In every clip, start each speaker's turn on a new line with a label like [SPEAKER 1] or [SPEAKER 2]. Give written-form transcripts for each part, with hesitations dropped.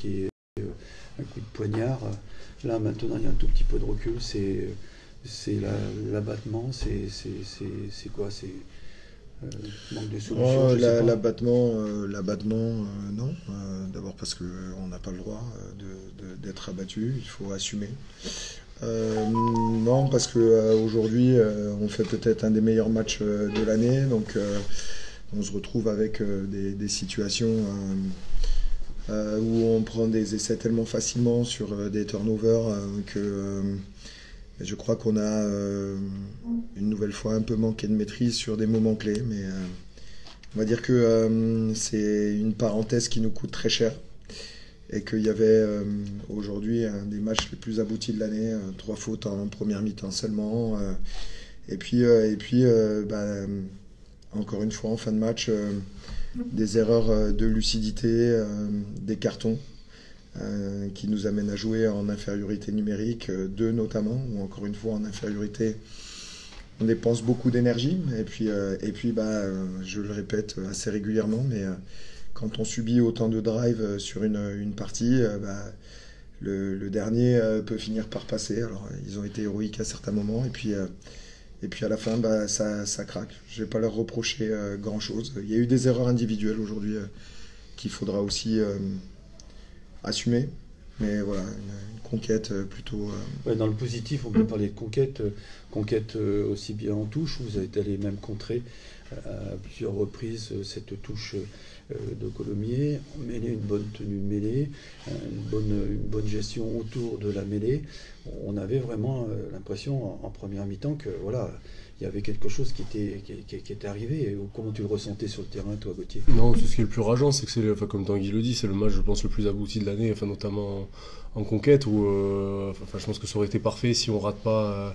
[SPEAKER 1] qui est un coup de poignard. Là, maintenant, il y a un tout petit peu de recul. C'est l'abattement. C'est quoi? C'est manque de solution.
[SPEAKER 2] Oh,
[SPEAKER 1] Je sais pas.
[SPEAKER 2] l'abattement, non. D'abord parce qu'on n'a pas le droit d'être abattu, il faut assumer. Non, parce que aujourd'hui, on fait peut-être un des meilleurs matchs de l'année, donc on se retrouve avec des situations où on prend des essais tellement facilement sur des turnovers que je crois qu'on a une nouvelle fois un peu manqué de maîtrise sur des moments clés, mais on va dire que c'est une parenthèse qui nous coûte très cher et qu'il y avait aujourd'hui un des matchs les plus aboutis de l'année, 3 fautes en première mi-temps seulement, et puis encore une fois en fin de match, des erreurs de lucidité, des cartons qui nous amènent à jouer en infériorité numérique, 2 notamment, ou encore une fois en infériorité. On dépense beaucoup d'énergie, et puis je le répète assez régulièrement, mais quand on subit autant de drive sur une partie, le dernier peut finir par passer. Alors, ils ont été héroïques à certains moments, et puis à la fin, ça craque. Je ne vais pas leur reprocher grand-chose. Il y a eu des erreurs individuelles aujourd'hui qu'il faudra aussi assumer. Mais voilà, une conquête plutôt...
[SPEAKER 1] Ouais, dans le positif, on peut parler de conquête aussi bien en touche. Vous avez allé même contrer à plusieurs reprises cette touche de Colomiers, mêlée, une bonne tenue de mêlée, une bonne gestion autour de la mêlée. On avait vraiment l'impression en première mi-temps que voilà, il y avait quelque chose qui était arrivé. Comment tu le ressentais sur le terrain, toi, Gauthier?
[SPEAKER 3] Non, c'est ce qui est le plus rageant, c'est que c'est, enfin, comme Tanguy le dit, c'est le match, je pense, le plus abouti de l'année, enfin, notamment en conquête, où je pense que ça aurait été parfait si on rate pas,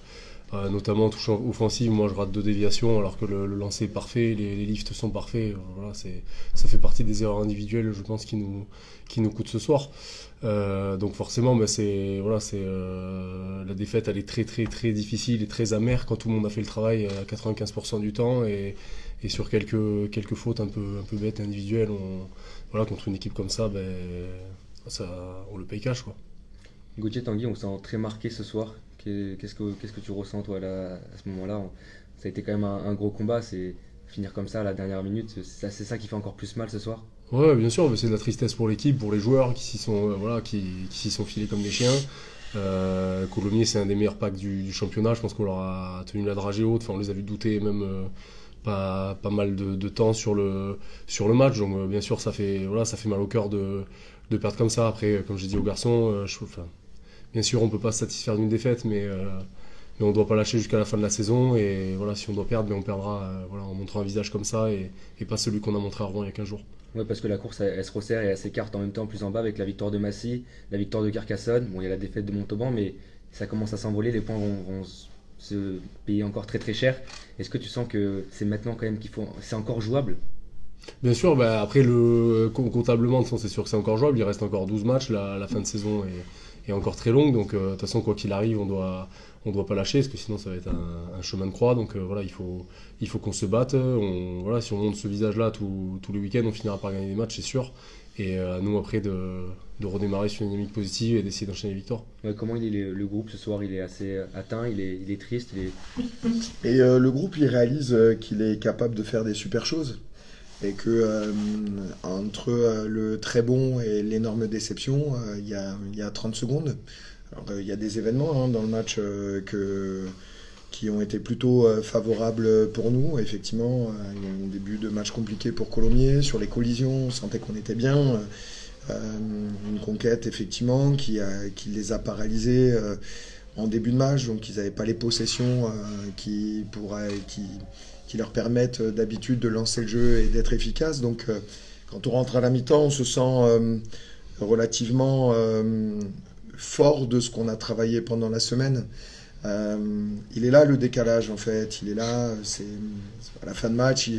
[SPEAKER 3] notamment en touche offensive. Moi, je rate 2 déviations, alors que le lancer est parfait, les lifts sont parfaits. Voilà, ça fait partie des erreurs individuelles, je pense, qui nous coûtent ce soir. Donc forcément, la défaite, elle est très très très difficile et très amère quand tout le monde a fait le travail à 95% du temps, et sur quelques fautes un peu bêtes et individuelles, contre une équipe comme ça, on le paye cash, quoi.
[SPEAKER 4] Gauthier, Tanguy, on s'est très marqué ce soir. Qu'est-ce que tu ressens, toi, là, à ce moment-là? Ça a été quand même un gros combat. C'est finir comme ça à la dernière minute. C'est ça qui fait encore plus mal ce soir?
[SPEAKER 3] Ouais, bien sûr, mais c'est de la tristesse pour l'équipe, pour les joueurs qui s'y sont, qui s'y sont filés comme des chiens. Colomiers, c'est un des meilleurs packs du championnat. Je pense qu'on leur a tenu la dragée haute. Enfin, on les a vu douter même pas mal de temps sur le match. Donc bien sûr, ça fait mal au cœur de perdre comme ça. Après, comme j'ai dit aux garçons, bien sûr, on peut pas se satisfaire d'une défaite, mais on ne doit pas lâcher jusqu'à la fin de la saison. Et voilà, si on doit perdre, on perdra en montrant un visage comme ça, et pas celui qu'on a montré avant il y a 15 jours.
[SPEAKER 4] Ouais, parce que la course, elle se resserre et elle s'écarte en même temps plus en bas avec la victoire de Massy, la victoire de Carcassonne. Bon, il y a la défaite de Montauban, mais ça commence à s'envoler, les points vont se payer encore très très cher. Est-ce que tu sens que c'est maintenant quand même c'est encore jouable?
[SPEAKER 3] Bien sûr, après, comptablement, c'est sûr que c'est encore jouable. Il reste encore 12 matchs, la fin de saison est encore très longue, donc de toute façon, quoi qu'il arrive, on doit pas lâcher, parce que sinon ça va être un chemin de croix. Donc il faut qu'on se batte. Si on monte ce visage-là tous les week-ends, on finira par gagner des matchs, c'est sûr. Et à nous après de redémarrer sur une dynamique positive et d'essayer d'enchaîner les victoires.
[SPEAKER 4] Ouais, comment il est le groupe ce soir? Il est assez atteint, il est triste.
[SPEAKER 2] Et le groupe, il réalise qu'il est capable de faire des super choses. Et que entre le très bon et l'énorme déception, il y a 30 secondes. Alors, il y a des événements dans le match qui ont été plutôt favorables pour nous. Effectivement, il y a eu un début de match compliqué pour Colomiers. Sur les collisions, on sentait qu'on était bien. Une conquête, effectivement, qui les a paralysés en début de match. Donc, ils n'avaient pas les possessions qui leur permettent d'habitude de lancer le jeu et d'être efficace. Donc, quand on rentre à la mi-temps, on se sent relativement fort de ce qu'on a travaillé pendant la semaine. Il est là le décalage, en fait. Il est là, c'est à la fin de match.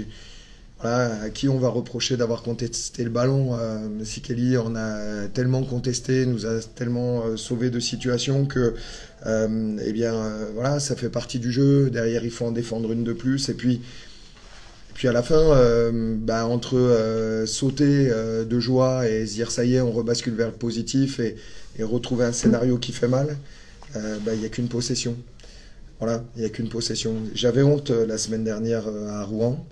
[SPEAKER 2] À qui on va reprocher d'avoir contesté le ballon? Sikeli en a tellement contesté, nous a tellement sauvé de situations que ça fait partie du jeu. Derrière, il faut en défendre une de plus. Et puis Puis à la fin, entre sauter de joie et se dire ça y est, on rebascule vers le positif et retrouver un scénario qui fait mal, il n'y a qu'une possession. Voilà, il n'y a qu'une possession. J'avais honte la semaine dernière à Rouen.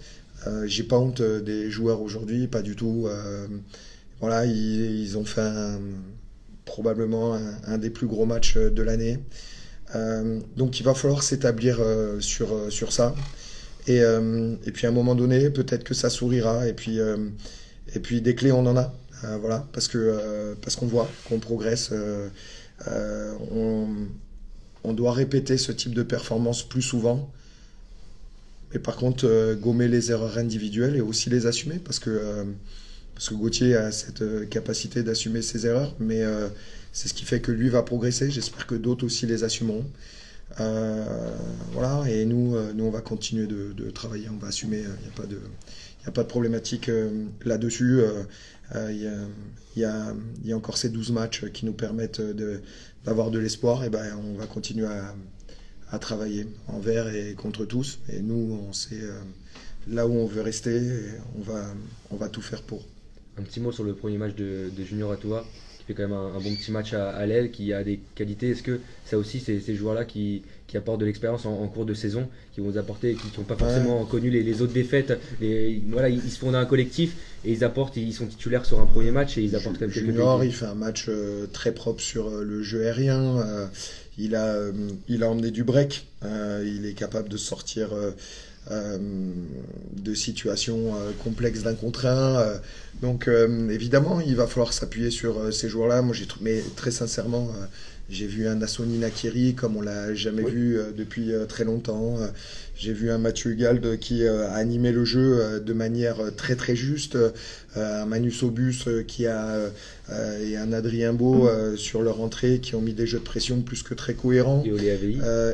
[SPEAKER 2] J'ai pas honte des joueurs aujourd'hui, pas du tout. Voilà, ils ont fait probablement un des plus gros matchs de l'année. Donc il va falloir s'établir sur ça. Et puis à un moment donné, peut-être que ça sourira. Et puis des clés, on en a. Voilà, parce qu'on voit qu'on progresse. On doit répéter ce type de performance plus souvent. Mais par contre, gommer les erreurs individuelles et aussi les assumer. Parce que Gauthier a cette capacité d'assumer ses erreurs. Mais c'est ce qui fait que lui va progresser. J'espère que d'autres aussi les assumeront. Voilà, et nous, on va continuer de travailler, on va assumer, il n'y a pas de problématique là-dessus. Il y a encore ces 12 matchs qui nous permettent d'avoir de l'espoir, et on va continuer à travailler envers et contre tous. Et nous, on sait là où on veut rester, et on va tout faire pour.
[SPEAKER 4] Un petit mot sur le premier match de Junior Atoua, qui fait quand même un bon petit match à l'aile, qui a des qualités. Est-ce que ça aussi, c'est ces joueurs-là qui apportent de l'expérience en cours de saison, qui vont vous apporter, et qui n'ont pas forcément connu les autres défaites. Voilà, ils se font dans un collectif et ils sont titulaires sur un premier match et ils apportent quelques
[SPEAKER 2] Junior, il fait un match très propre sur le jeu aérien. Il a emmené du break. Il est capable de sortir de situations complexes d'un contre un. Donc évidemment, il va falloir s'appuyer sur ces joueurs-là. Moi, mais très sincèrement, j'ai vu un Nassoni Nakiri comme on l'a jamais vu depuis très longtemps. J'ai vu un Mathieu Hugalde qui a animé le jeu de manière très très juste. Un Manus Obus et un Adrien Beau sur leur entrée qui ont mis des jeux de pression plus que très cohérents.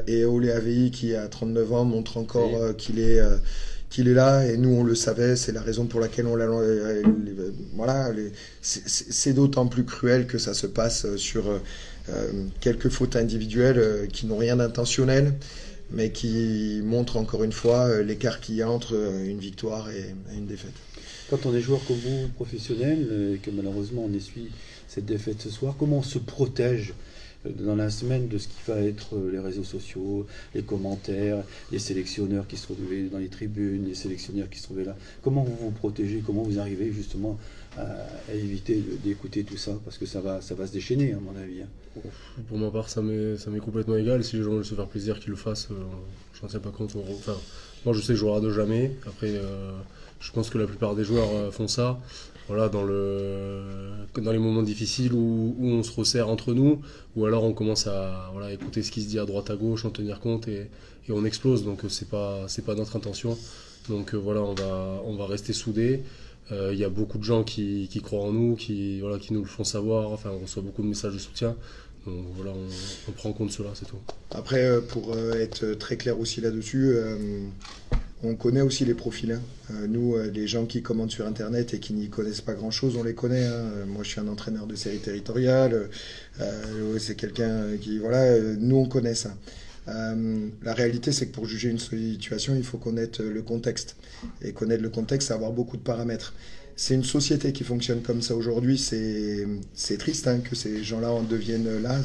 [SPEAKER 2] Et Olé Avei qui à 39 ans montre encore qu'il est là, et nous on le savait, c'est la raison pour laquelle on l'a. Voilà, c'est d'autant plus cruel que ça se passe sur quelques fautes individuelles qui n'ont rien d'intentionnel, mais qui montrent encore une fois l'écart qu'il y a entre une victoire et une défaite.
[SPEAKER 1] Quand on est joueur comme vous, professionnel, et que malheureusement on essuie cette défaite ce soir, comment on se protège dans la semaine de ce qui va être les réseaux sociaux, les commentaires, les sélectionneurs qui se trouvaient dans les tribunes, les sélectionneurs qui se trouvaient là? Comment vous vous protégez? Comment vous arrivez justement à éviter d'écouter tout ça? Parce que ça va se déchaîner, à mon avis.
[SPEAKER 3] Pour ma part, ça m'est complètement égal. Si les gens veulent se faire plaisir, qu'ils le fassent. Je n'en sais pas compte. Enfin, moi, je sais que je rate jamais. Après, je pense que la plupart des joueurs font ça. Voilà, dans les moments difficiles où on se resserre entre nous, ou alors on commence à écouter ce qui se dit à droite à gauche, en tenir compte et on explose. Donc c'est pas notre intention. Donc voilà, on va rester soudés. Il y a beaucoup de gens qui croient en nous, qui nous le font savoir. Enfin, on reçoit beaucoup de messages de soutien. Donc voilà, on prend en compte cela, c'est tout.
[SPEAKER 2] Après, pour être très clair aussi là-dessus, on connaît aussi les profils. Nous, les gens qui commandent sur Internet et qui n'y connaissent pas grand-chose, on les connaît. Moi, je suis un entraîneur de série territoriale. C'est quelqu'un qui... Voilà, nous, on connaît ça. La réalité, c'est que pour juger une situation, il faut connaître le contexte. Et connaître le contexte, c'est avoir beaucoup de paramètres. C'est une société qui fonctionne comme ça aujourd'hui. C'est triste que ces gens-là en deviennent là.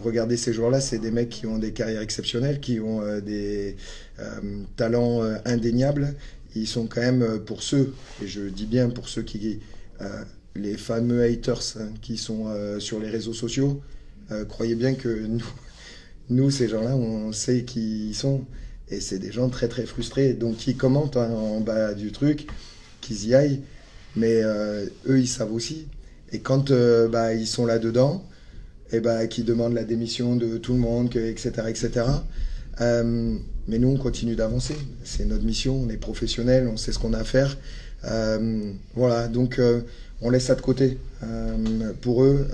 [SPEAKER 2] Regardez ces joueurs-là, c'est des mecs qui ont des carrières exceptionnelles, qui ont des talents indéniables. Ils sont quand même pour ceux, et je dis bien pour ceux qui... les fameux haters qui sont sur les réseaux sociaux, croyez bien que nous, ces gens-là, on sait qui ils sont. Et c'est des gens très très frustrés. Donc ils commentent en bas du truc, qu'ils y aillent. Mais eux, ils savent aussi. Et quand ils sont là-dedans, et qu'ils demandent la démission de tout le monde, etc. etc. Mais nous, on continue d'avancer. C'est notre mission, on est professionnels, on sait ce qu'on a à faire. Voilà, donc on laisse ça de côté. Pour eux,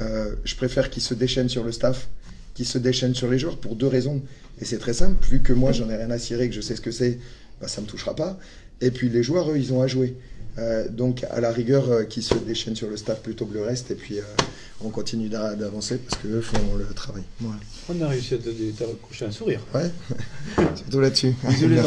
[SPEAKER 2] je préfère qu'ils se déchaînent sur le staff, qu'ils se déchaînent sur les joueurs pour deux raisons. Et c'est très simple, vu que moi j'en ai rien à cirer, que je sais ce que c'est, ça ne me touchera pas. Et puis les joueurs, eux, ils ont à jouer. Donc à la rigueur, qu'ils se déchaînent sur le staff plutôt que le reste. Et puis on continue d'avancer parce qu'eux font le travail. Voilà.
[SPEAKER 1] On a réussi à t'accrocher un sourire.
[SPEAKER 2] Ouais, surtout là-dessus.
[SPEAKER 1] Désolé,